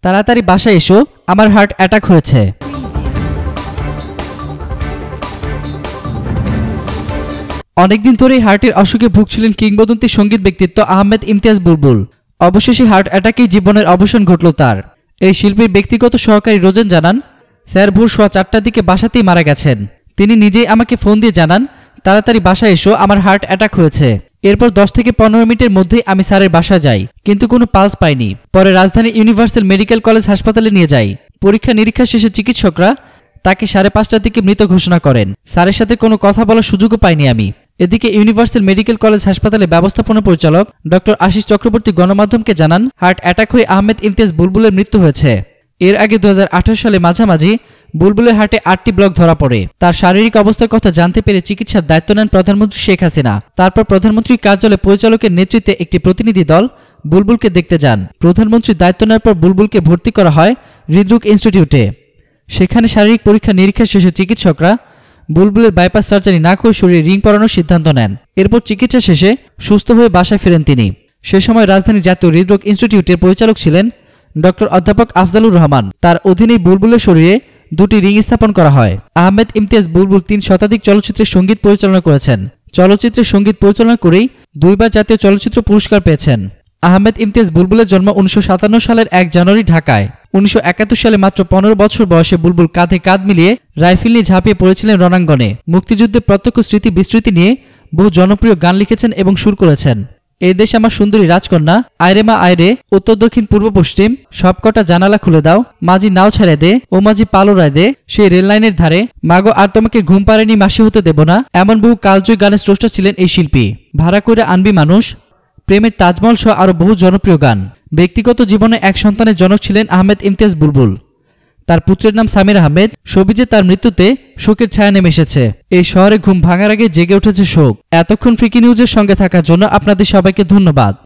তাড়াতাড়ি বাসায় এসো, আমার হার্ট অ্যাটাক হয়েছে। অনেকদিন ধরেই হার্টের অসুখে ভুগছিলেন কিংবদন্তি সঙ্গীত ব্যক্তিত্ব আহমেদ ইমতিয়াজ বুলবুল। অবশেষে হার্ট অ্যাটাকেই জীবনের অবসান ঘটল তার। এই শিল্পীর ব্যক্তিগত সহকারী রোজেন জানান, স্যার ভোর 4টার দিকে বাসাতেই মারা গেছেন। তিনি নিজেই আমাকে ফোন দিয়ে জানান, তাড়াতাড়ি বাসায় এসো, আমার হার্ট অ্যাটাক হয়েছে। এরপর 10 থেকে 15 মিনিটের মধ্যেই আমি স্যারের বাসা যাই, কিন্তু কোনো পালস পাইনি। পরে রাজধানীর ইউনিভার্সাল মেডিকেল কলেজ হাসপাতালে নিয়ে যাই। পরীক্ষা নিরীক্ষা শেষে চিকিৎসকরা তাকে 5:30টার দিকে মৃত ঘোষণা করেন। স্যারের সাথে কোনো কথা বলার সুযোগও পাইনি আমি। এদিকে ইউনিভার্সাল মেডিকেল কলেজ হাসপাতালে ব্যবস্থাপনা পরিচালক ডক্টর আশিস চক্রবর্তী গণমাধ্যমকে জানান, হার্ট অ্যাটাক হয়ে আহমেদ ইমতিয়াজ বুলবুলের মৃত্যু হয়েছে। এর আগে 2018 সালে মাঝামাঝি বুলবুলের হার্টে 8টি ব্লক ধরা পড়ে। তার শারীরিক অবস্থার কথা জানতে পেরে চিকিৎসার দায়িত্ব নেন প্রধানমন্ত্রী শেখ হাসিনা। তারপর প্রধানমন্ত্রীর কার্যালয়ে পরিচালকের নেতৃত্বে একটি প্রতিনিধি দল বুলবুলকে দেখতে যান। প্রধানমন্ত্রীর দায়িত্ব নেওয়ার পর বুলবুলকে ভর্তি করা হয় হৃদরোগ ইনস্টিটিউটে। সেখানে শারীরিক পরীক্ষা নিরীক্ষা শেষে চিকিৎসকরা বুলবুলের বাইপাস সার্জারি না করে শরীরে রিং পরানোর সিদ্ধান্ত নেন। এরপর চিকিৎসা শেষে সুস্থ হয়ে বাসায় ফেরেন তিনি। সে সময় রাজধানীর জাতীয় হৃদরোগ ইনস্টিটিউটের পরিচালক ছিলেন ডক্টর অধ্যাপক আফজালুর রহমান। তার অধীনেই বুলবুলের শরীরে 2টি রিং স্থাপন করা হয়। আহমেদ ইমতিয়াজ বুলবুল 3 শতাধিক চলচ্চিত্রের সঙ্গীত পরিচালনা করেছেন। চলচ্চিত্রের সঙ্গীত পরিচালনা করেই 2বার জাতীয় চলচ্চিত্র পুরস্কার পেয়েছেন। আহমেদ ইমতিয়াজ বুলবুলের জন্ম 1957 সালের 1 জানুয়ারি ঢাকায়। 1971 সালে মাত্র 15 বছর বয়সে বুলবুল কাঁধে কাঁধ মিলিয়ে রাইফেল নিয়ে ঝাঁপিয়ে পড়েছিলেন রণাঙ্গনে। মুক্তিযুদ্ধের প্রত্যক্ষ স্মৃতি বিস্মৃতি নিয়ে বহু জনপ্রিয় গান লিখেছেন এবং সুর করেছেন। এই দেশ আমার সুন্দরী রাজকন্যা, আয়রে মা আয়রে, উত্তর দক্ষিণ পূর্ব পশ্চিম, সবকটা জানালা খুলে দাও, মাঝি নাও ছেড়ে দে, ও মাঝি পালোরায় দে, সেই রেল লাইনের ধারে, মাগো আর তোমাকে ঘুম পাড়েনি মাসি হতে দেব না, এমন বহু কালজয়ী গানের স্রষ্টা ছিলেন এই শিল্পী। ভাড়া করে আনবি মানুষ, প্রেমের তাজমহল সহ আরও বহু জনপ্রিয় গান। ব্যক্তিগত জীবনে এক সন্তানের জনক ছিলেন আহমেদ ইমতিয়াজ বুলবুল। তার পুত্রের নাম সামির আহমেদ। সবিজে তার মৃত্যুতে শোকের ছায়া নেমে এসেছে। এই শহরে ঘুম ভাঙার আগে জেগে উঠেছে শোক। এতক্ষণ ফ্রিকি নিউজের সঙ্গে থাকার জন্য আপনাদের সবাইকে ধন্যবাদ।